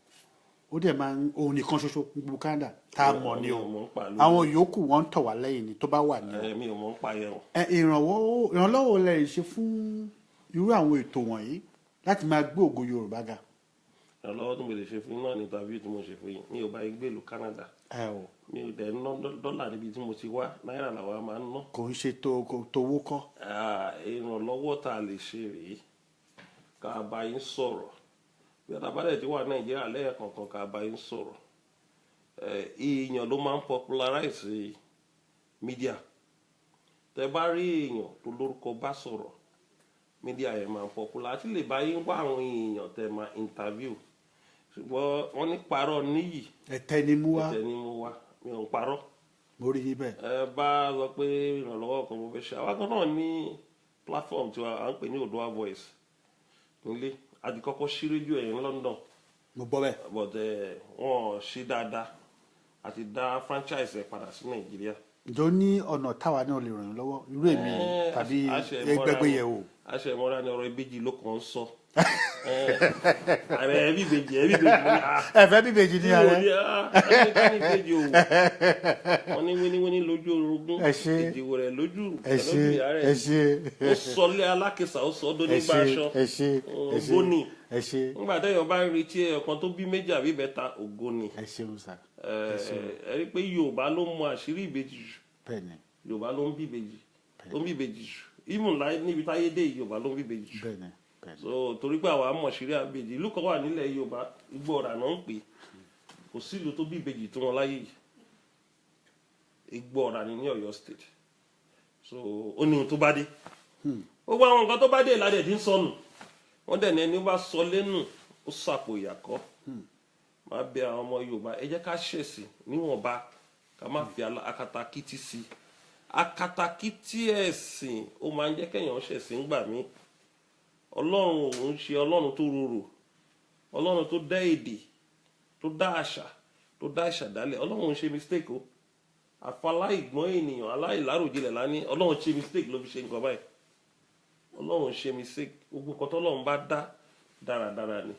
ó dẹ̀ máa ń òun nìkan ṣoṣo gbogbo Canada tá a mọ̀ ni o àwọn yòókù wọ́n ń tọ̀ wá lẹ́yìn ni tó bá wà ní o. mi ò mọ̀ ń pa yẹn o. ìrànlọ́wọ́ lẹ ṣe fún irú àwọn ètò wọ̀nyí láti máa gbé ògo Yorùbá ga. ìrànlọ́wọ́ tí mo lè ṣe fún náà ní interview tí mo ṣe fún yín mi ò bá yín gbèlú Canada mi ò dẹ̀ ná dọ́là níbi tí mo ti wá náírà làwa máa ń ná. kò ń ṣe tówó kọ́. ìrànlọ́wọ́ tá a lè ṣe rèé ká bá yín sọ̀rọ̀ bí àtàbálẹ̀ tí wà Nàìjíríà lẹ́ẹ̀kọ̀ọ̀kan ká bá yín sọ̀rọ̀ èèyàn ló máa ń popularize media tẹ bá rí èèyàn tó lórúkọ bá sọ̀rọ̀ media yẹn máa ń popular àti lè bá yín wá àwọn èèyàn tẹ máa interview ṣùgbọ́n wọ́n ní parọ́ níyì ẹ̀tẹ́ ni mú wá mi ò ń parọ́. mo rí yín bẹ́ẹ̀. ẹ bá sọ pé ìrànlọ́wọ́ kan mo fẹ́ ṣe àwọn kan náà ní platform tí à ń pè ní Oòduà Voice nílé àti kọ́kọ́ sí rédíò ẹ̀yìn London. mo gbọ́ bẹ́ẹ̀. but wọ́n ṣe dáadáa àti dá franchise ẹ̀ padà sí Nàìjíríà. ǹjọ́ ní ọ̀nà táwa náà lè ràn yín lọ́wọ́ irú èmi tàbí Ẹgbẹ́yẹ̀wò. aṣọ ìmọ̀ra ni ọ̀rọ̀ ìbejì ló kàn ń sọ. ààrẹ ẹbí ìbejì ni. ẹ̀fẹ́ bí ìbejì ni ààrẹ. ẹni ìbejì o wọ́n ní wíníwíní lójú orogún ìdìwò rẹ̀ lójú ẹlòmíì ààrẹ ó sọlé alákìsà ó sọ ọdún nígbà aṣọ ògbóni nígbà téèyàn bá ń retí ọ̀kan tó bí méjì àbí bẹ́ta ògbóni. ẹ rí i pé Yorùbá ló mọ àṣírí ìbejì jù Yorùbá ló ń bí ìbejì jù even níbi táyé dé Yorùbá ló ń bí ìbejì jù so torí pé àwa mọ̀ ṣírí àbejì ìlú kan wà nílẹ̀ Yorùbá Igbó-Ọ̀rà náà ń pè kò sí ìlú tó bí ìbejì tó wọn láyé yìí Igbó-Ọ̀rà ní Ọ̀yọ́ state so ó ní ohun tó bá dé gbogbo àwọn nǹkan tó bá dé ìlàdẹ̀ tí ń sọnù wọ́n dẹ̀ ní ẹni bá sọ lẹ́nu ó sàpò ìyàkọ́ máa bẹ àwọn ọmọ Yorùbá ẹ jẹ́ ká ṣẹ̀sìn níwọ̀nba ká má fi akatakítí sí akatakítí ẹ̀sìn ó máa ń jẹ́ kéèyàn ṣẹ̀sìn gbà mí Ọlọ́run òun ṣe Ọlọ́run tó rorò Ọlọ́run tó dá èdè tó dá àṣà tó dá ìṣàdálẹ̀ Ọlọ́run ń ṣe mistake o àfaláìgbọ́n ènìyàn aláìláròjinlẹ̀ lání Ọlọ́run ṣe mistake ló fi ṣe nǹkan báyìí Ọlọ́run ṣe mistake gbogbo nǹkan tó Ọlọ́run bá dá dáradára ni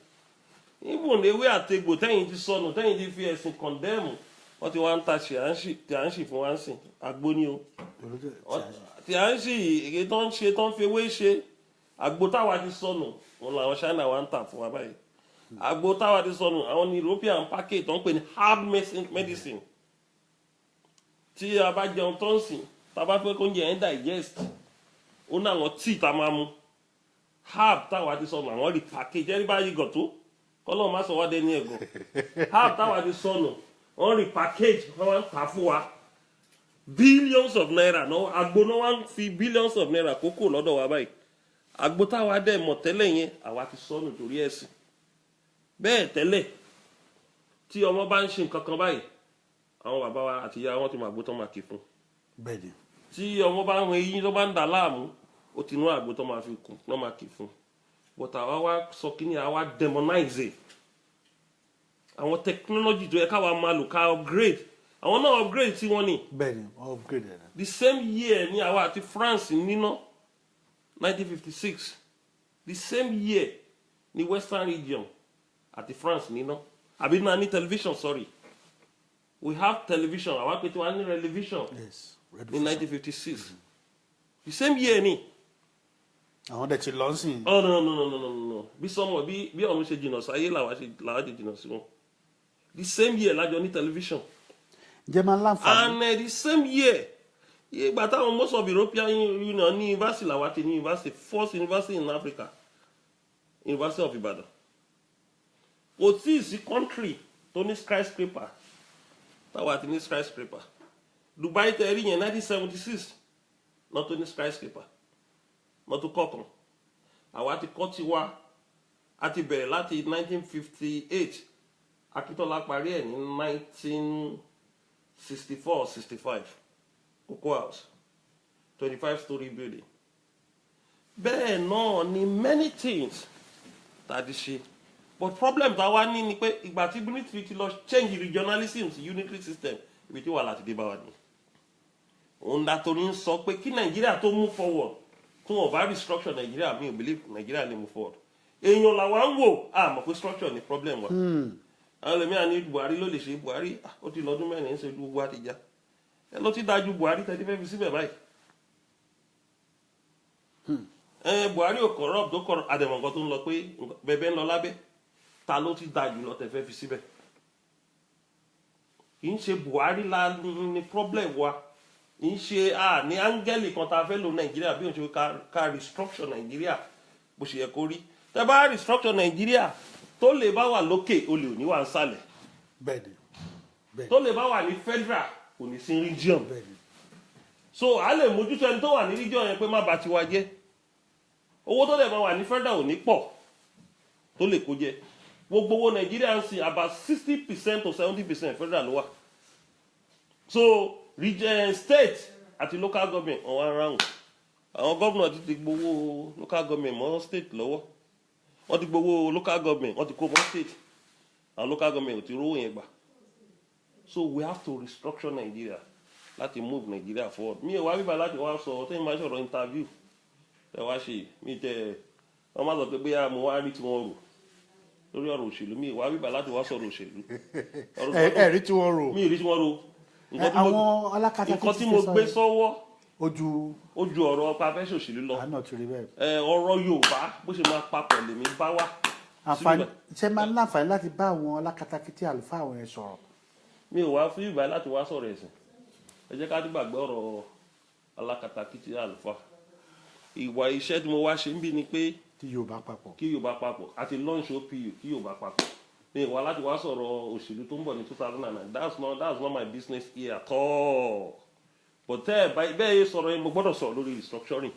ibùn ewé àtegbò tẹ́yìn ti sọnù tẹ́yìn ti fi ẹ̀sìn kọ̀ndẹ́mù wọ́n ti wá ń ta tí à ń ṣì fún wa ń sìn àgbo ni o tí à ń ṣì èyí tó ń ṣe tó ń fi ewé ṣe àgbo táwa ti sọnù wọn làwọn China wa ń tà fún wa báyìí àgbo táwa ti sọnù àwọn ní European package tó ń pè ní herb medicine tí a bá jẹun tó ń sìn tá a bá fẹ́ kó oúnjẹ yẹn digest ó ní àwọn tíì tá a máa mu herb táwa ti sọnù àwọn repackage ẹni bá yí gàn tó kọ́lọ́ má sọ wá dé ní ẹ̀gàn herb táwa ti sọnù wọ́n repackage wọ́n wá ń tà fún wa billions of naira náà agbo náà wá ń fi billions of naira kókò lọ́dọ̀ wa báyìí agbo táwa dẹ̀ mọ̀ tẹ́lẹ̀ yẹn àwa ti sọnù torí ẹ̀sìn bẹ́ẹ̀ tẹ́lẹ̀ tí ọmọ bá ń ṣe nǹkan kan báyìí àwọn bàbá wa àti ìyá wọn ti máa gbó tán máa kì fún bẹ́ẹ̀ni tí ọmọ bá ń ran eyín tó bá ń dà láàmú ó ti nú àgbo tó máa fi kù náà máa kì fún but àwa wá sọ kí ni àwa demonize àwọn technology tó yẹ káwa máa lò ká upgrade àwọn náà upgrade tí wọ́n ní. bẹ́ẹ̀ni upgrade ẹ̀. the same year ni àwa àti France níná 1956 the same year ni Western region àti France níná àbí náà ní television sorry we have television àwa pé tí wọ́n á ní television yes ní 1956 the same year ni. àwọn dẹ̀ ti lọ sí. oh no bí sọmọ bí ọ̀run ṣe jìnnà sáyé làwa ṣe jìnnà sí wọn the same year lájọ ní television. German láǹfààní. and the same year ìgbà táwọn most of European Union ní university làwa ti ní university first university in Africa University of Ibadan kò tí ì sí country tó ní skyscraper táwa ti ní skyscraper Dubai tẹ̀rí yẹn 1976 náà tó ní skyscraper náà tó kọ̀ọ̀kan àwa ti kọ́ tiwa a ti bẹ̀rẹ̀ láti 1958 Akíntọ́lá parí ẹ̀ ní 1964-65 Cocoa House 25-story building bẹ́ẹ̀ náà ni many things tàbí ṣe but problem tá a wá ní ni pé ìgbà tí military ti lọ change regionalism sí unitary system ibi tí wàhálà ti dé bá wa ní òun dàtò ní sọ pé kí Nàìjíríà tó move forward tí wọn bá restructure Nàìjíríà mi ò believe Nàìjíríà lè move forward èèyàn làwa ń wò àmọ́ pé structure ni problem wa àwọn ẹlòmíràn ní Buhari ló lè ṣe Buhari ó ti lọ́dún mẹ́rin ń ṣe gbogbo àtijọ́ ẹ ló ti dájú Buhari tẹ́tí fẹ́ fi síbẹ̀ báyìí Buhari ò corrupt tó corrupt àdèmọ̀ nǹkan tó ń lọ pé bẹ̀bẹ̀ ń lọ lábẹ́ ta ló ti dájú lọ tẹ́ fẹ́ fi síbẹ̀ kì í ṣe Buhari la ní problem wa kì í ṣe ní áńgẹ́lì kan tá a fẹ́ lò Nàìjíríà bí òun ṣe ká restructure Nàìjíríà bó ṣe yẹ kó rí tẹ́ bá restructure Nàìjíríà tó lè bá wà lókè olè ò ní wà ń sàlẹ̀ bẹ́ẹ̀ni tó lè bá wà ní federal kò ní sí region so a lè mójútó ẹni tó wà ní region yẹn pé má bà tiwa jẹ́ owó tó lè máa wà ní federal ò ní pọ̀ tó lè kó jẹ gbogbo owó Nàìjíríà ń sin about 60% to 70% federal ló wà so region state àti local government ọ̀wọ́n aráhùn àwọn gómìnà ti gbowó local government mọ́ state lọ́wọ́ wọ́n ti gbowó local government wọ́n ti kó mọ́ state àwọn local government ò ti rówó yẹn gbà so we have to restructure Nigeria láti move Nigeria forward mi ò wá bíbá láti wá sọ tẹ́yìn máa sọ̀rọ̀ interview ẹ wá ṣe mi tẹ wọ́n máa sọ pé bóyá mo wá rí tí wọ́n rò lórí ọ̀rọ̀ òṣèlú mi ò wá bíbá láti wá sọ̀rọ̀ òṣèlú ẹ rí tí wọ́n rò mi ò rí tí wọ́n rò àwọn alákatakítí nǹkan tí mo gbé sọ́wọ́ ojú ọ̀rọ̀ ọpa fẹ́ ṣòṣèlú lọ àánà ti rí bẹ́ẹ̀. ọ̀rọ̀ Yorùbá bó ṣe máa papọ̀ lèmi bá wá. àǹfààní ṣe máa ń láǹfààní láti bá àwọn alákatakítí àlùfáà àwọn ẹ̀ sọ̀rọ̀. mi ò wá fún ìgbà láti wá sọ̀rọ̀ ẹ̀sìn ẹ jẹ́ ká gbàgbé ọ̀rọ̀ alákatakítí àlùfáà ìwà iṣẹ́ tí mo wá ṣe ń bí ni pé kí Yorùbá papọ̀ àti launch OPU kí Yorùbá papọ̀ mi ò wá láti wá sọ̀rọ̀ òṣèlú tó ń bọ̀ ní 2009 that's not my business here at all. but bẹ́ẹ̀ yé sọ̀rọ̀ yẹn mo gbọ́dọ̀ sọ̀rọ̀ lórí restructuring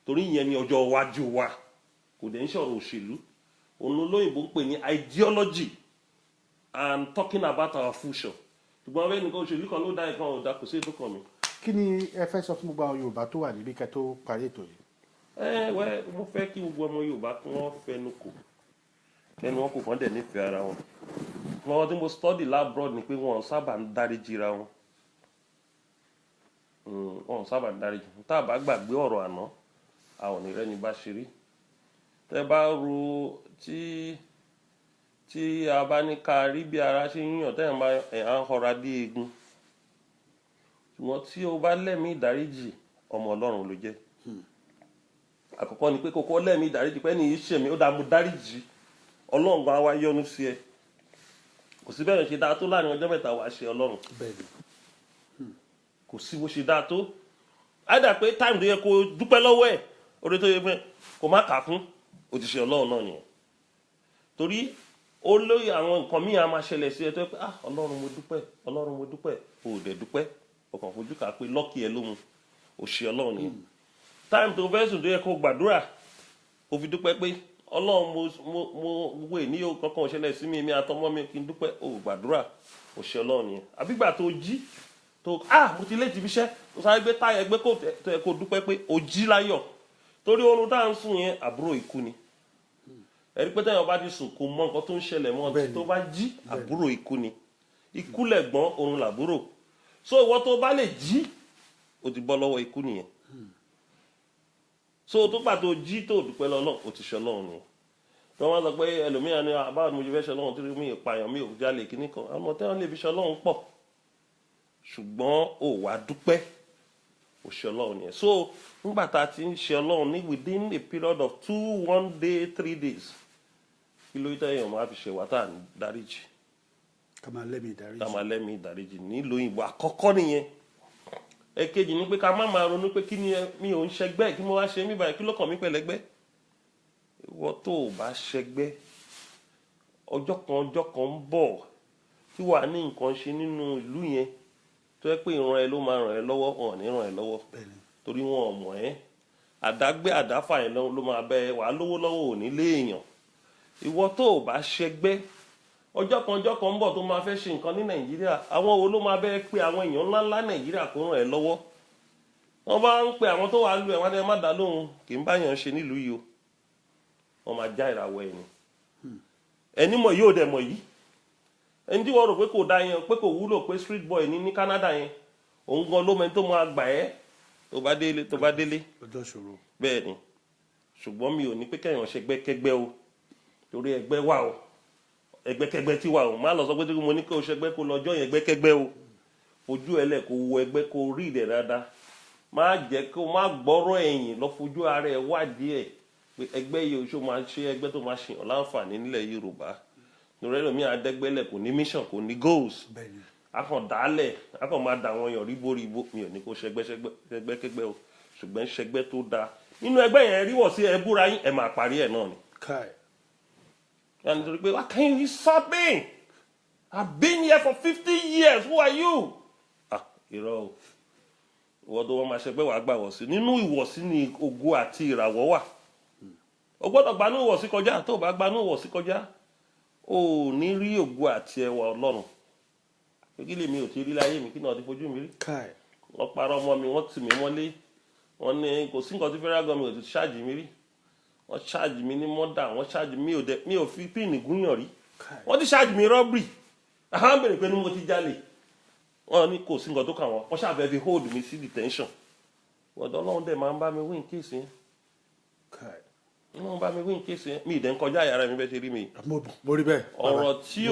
torí ìyẹn ni ọjọ́ iwájú wa kò dẹ̀ ń sọ̀rọ̀ òṣèlú òun olóyìnbó ń pè ní ideology and talking about our future ṣùgbọ́n bẹ́ẹ̀ nìkan òṣèlú kan ló dá ẹ̀kan ọ̀dà kò sí ètò kan mi. kí ni ẹ fẹ́ sọ fún gbogbo àwọn Yorùbá tó wà níbí kẹ́ tó parí ètò yìí. mo fẹ́ kí gbogbo ọmọ Yorùbá kí wọ́n fẹnu kò lẹ́nu wọn kò kàn dẹ̀ nífẹ̀ẹ́ ara wọn wọn tí mo study labroad ni pé wọn sábà ń dáríjì ra wọn wọn sábà ń dáríjì tá a bá gbàgbé ọ̀rọ̀ àná àwọn onírẹ́ ni bá ṣe rí tẹ́ bá ro tí a bá ní ká rí bí ara ṣe ń yàn tẹ́yàn bá à ń họra dé eegun ṣùgbọ́n tí o bá lẹ́mìí ìdáríjì ọmọ Ọlọ́run ló jẹ́ àkọ́kọ́ ni pé kókó lẹ́mìí ìdáríjì pé ní iṣẹ́ mi ó dá mo dáríjì Ọlọ́run gan wá yọ́nú sí ẹ kò sí bẹ́ẹ̀ ṣe dáa tó láàrin ọjọ́ mẹ́ta wàá ṣe Ọlọ́run kò sí bó ṣe dáa tó àìdá pé táìmù tó yẹ kó dúpẹ́ lọ́wọ́ ẹ̀ orí tó yẹ pé kò má kà fún òjíṣẹ́ ọlọ́run náà nìyẹn torí ó lóye àwọn nǹkan míì á máa ṣẹlẹ̀ sí ẹ tó yẹ pé ọlọ́run mo dúpẹ́ o ò dẹ̀ dúpẹ́ ọkàn fojú kà pé lọ́kì ẹ ló mu òṣìṣẹ́ ọlọ́run nìyẹn táìmù tó fẹ́ sùn tó yẹ kó gbàdúrà ó fi dúpẹ́ pé ọlọ́run mo wé ní o kankan ṣẹlẹ̀ sí mi àtọmọ́ mi kí n dúpẹ́ o gbàdúrà òṣìṣẹ́ ọlọ́run nìyẹn àbígbà tó jí tó mo ti léètì ibiṣẹ́ tó sáré gbé táyà ẹgbẹ́ tó yẹ kó dúpẹ́ pé o jí láyọ̀ torí oorun tá à ń sùn yẹn àbúrò ikú ni ẹ̀rí pé táyà bá ti sùn kò mọ nǹkan tó ń ṣẹlẹ̀ mọ́ tó bá jí àbúrò ikú ni ikú lẹ̀gbọ́n oorun làbúrò so ìwọ tó bá lè jí o ti bọ́ lọ́wọ́ ikú nìyẹn so tó gbà tó jí tó dúpẹ́ lọ́lọ́ o ti ṣe Ọlọ́run nìyẹn tí wọ́n sọ pé ẹlòmíràn ni báwo ni mo ṣe fẹ́ ṣe Ọlọ́run tí mi ìpààyàn mi ò jalè kíní kan àwọn ọmọ tẹ́wọ́n lè fi ṣe Ọlọ́run pọ̀ ṣùgbọ́n ò wá dúpẹ́ ò ṣe Ọlọ́run nìyẹn so nígbà tá a ti ń ṣe Ọlọ́run ní within a period of 2 1 day 3 days kí ló tẹ́ èèyàn máa fi ṣe wá tá à ń dáríjì ká máa lẹ́mìí ìdáríjì nílò ìbò àkọ́kọ́ nìyẹn èkejì ni pé ká má máa ronú pé kí ni mi ò ń ṣẹgbẹ́ kí mo wá ṣe mí báyìí kí ló kàn mí pẹ̀lẹ́gbẹ́ ìwọ tó o bá ṣẹgbẹ́ ọjọ́ kan ń bọ̀ tí wàá ní nǹkan ṣe nínú ìlú yẹn tó yẹ pé ìran ẹ ló máa ràn ẹ́ lọ́wọ́ wọn ò ní ràn ẹ́ lọ́wọ́ torí wọn ò mọ̀ ẹ́ àdágbé àdáfà yẹn ló máa bẹ wàá lówó lọ́wọ́ ò ní léèyàn ìwọ tó o bá ṣẹgbẹ́ ọjọ́ kan ń bọ̀ tó máa fẹ́ ṣe nǹkan ní Nàìjíríà àwọn wo ló máa bẹ́ẹ̀ pé àwọn èèyàn ńláńlá Nàìjíríà kó ràn ẹ́ lọ́wọ́ wọ́n bá ń pe àwọn tó wà lù ẹ̀ wọ́n á má dá lóhùn kì í báyàn ṣe nílùú yìí o wọ́n máa já ìràwọ̀ ẹ̀ ni ẹni mọ̀ yóò dẹ̀ mọ̀ yìí ẹni tí wọ́n rò pé kò dá yẹn pé kò wúlò pé street boy ní Canada yẹn òun gan ló mẹ́ni tó máa gbà ẹ́ tó bá délé bẹ́ẹ̀ ni ṣùgbọ́n mi ò ní pé kẹ́yàn ṣẹgbẹ́kẹ́gbẹ́ o torí ẹgbẹ́ wà o ẹgbẹ́kẹ́gbẹ́ tí wà o má lọ sọ pé mo ní kí o ṣẹgbẹ́ kó lọ́jọ́ yẹn ẹgbẹ́kẹ́gbẹ́ o fojú ẹlẹ̀ kó wo ẹgbẹ́ kó rí ìdẹ̀ dáadáa má jẹ́ kó má gbọ́rọ̀ ẹ̀yìn lọ fojú ara ẹ̀ wádìí ẹ̀ pé ẹgbẹ́ yìí oṣù máa ṣe ẹgbẹ́ tó máa ṣèyàn láǹfààní nílẹ̀ Yorùbá lórí ẹlòmíì adẹ́gbẹ́lẹ̀ kò ní mission kò ní goals akàn dálẹ̀ akàn máa dà wọn yàn ríboríbo mi ò ní kó ṣẹgbẹ́kẹ́gbẹ́ o ṣùgbọ́n ṣẹgbẹ́ tó dáa nínú ẹgbẹ́ yẹn ríwọ̀ sí ẹ búra yín ẹ máa parí ẹ̀ náà ni. nítorí pé why can't you stop me? I've been here for 50 years. Who are you? Irọ́ o ìwọ tó wọ́n máa ṣẹgbẹ́ wàá gbà wọ̀ sí nínú ìwọ̀sí ni ògo àti ìràwọ̀ wà o gbọ́dọ̀ gbanú ìwọ̀sí kọjá tó bá gbanú ìwọ̀sí kọjá o ní rí ògo àti ẹwà Ọlọ́run kí lèmi ò ti rí láyé mi kí náà ti fojú mi rí wọ́n parọ́ ọmọ mi wọ́n tì mí mọ́lé wọ́n ní kò sí nǹkan tí federal government ò ti ṣáàjì mi rí wọ́n ṣáàjì mi ní mọ́dà wọ́n ṣáàjì mi ò fi píìnì gúnyàn rí wọ́n ti ṣáàjì mi rọ́bìrì àwọn bèrè pé ní mo ti jalè wọ́n ní kò sí nǹkan tó kàn wọ́n ṣàfẹ́ fi hold mi sí detention wọ́n Ọlọ́run dẹ̀ máa ń bá mi win case yẹn wọ́n bá mi win case yẹn mi ìdẹ́ ń kọjá yàrá mi bẹ́ẹ̀ ṣe rí mi. mo rí bẹ́ẹ̀. ọ̀rọ̀ tí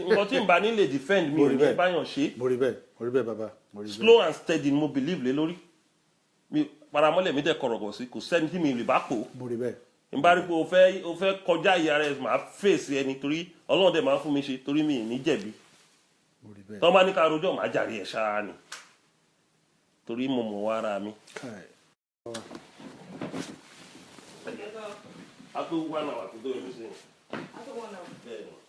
nǹkan tí n bá nílé defend mi ò ní báyàn ṣe. mo rí bẹ́ẹ̀ bàbá. slow and steady mo believe lé lórí mi paramọ́lẹ̀ mi dẹ̀ kọ̀rọ̀kọ̀ sí kò sẹ́ni tí mi lè bá pò. mo rí bẹ́ẹ̀. n bá rí pé o fẹ́ kọjá yàrá ẹ̀ máa fèsì ẹni torí Ọlọ́run dẹ̀ máa ń fún mi ṣe torí mi ì ní jẹ̀bi. tọ́ bá ní ká rojọ́ máa jàre ẹ̀ ṣáá ni torí mo mọ̀ wá ara mi. I do 1 hour to do everything. I do 1 hour. Yeah.